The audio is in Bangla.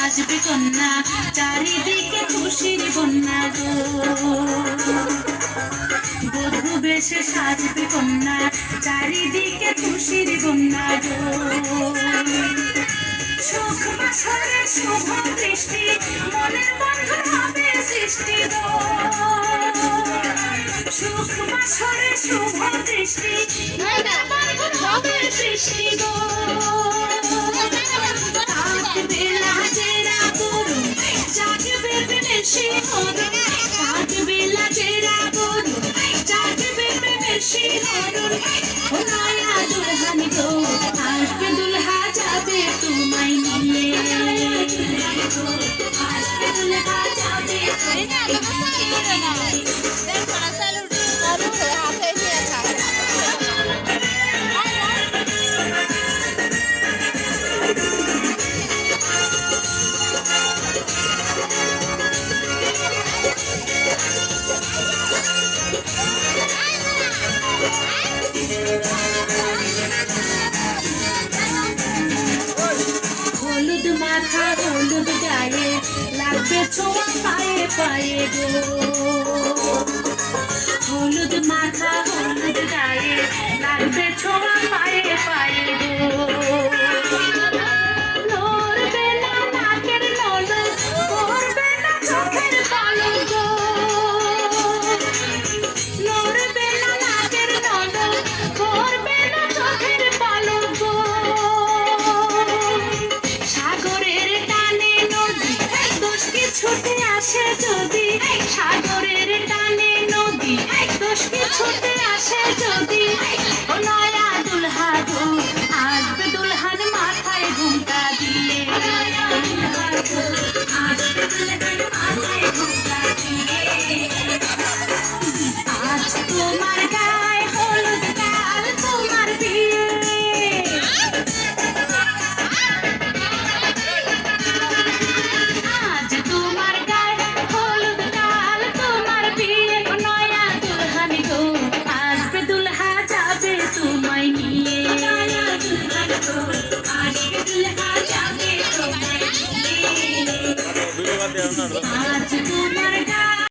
সাজবে কন্যা, চারিদিকে খুশির বন্যা গো। বধূ বেশে সাজবে কন্যা, চারিদিকে খুশির বন্যা গো। সুখ বাসরে শুভ দৃষ্টি, মনের বন্ধন হবে সৃষ্টি গো। সুখ বাসরে শুভ দৃষ্টি, মনের বন্ধন হবে সৃষ্টি গো। থাকবে লাজেরা গরু, জাগবে প্রেমের শিহরণ। থাকবে লাজেরা গরু, জাগবে প্রেমের শিহরণ। ও নয়া দুলহান গো, আসবে দুলহা যাবে তোমায় নিয়ে। আসবে দুলহা যাবে হলুদ মাথা হলুদ গায়ে, লাগবে ছোঁয়া পায়ে পায়ে গো। হলুদ মাথা হলুদ গায়ে, লাগবে ছোঁয়া পায়ে পায়ে গো। নড়বে না নাকের নলক, পড়বে না চোখের পলক গো। নড়বে না নাকের নলক, পড়বে না চোখের পলক গো। সাগরের টানে নদী, দোষ কি ছুটে আসে যদি। সাগরের টানে নদী, দোষ কি ছুটে আসে যদি।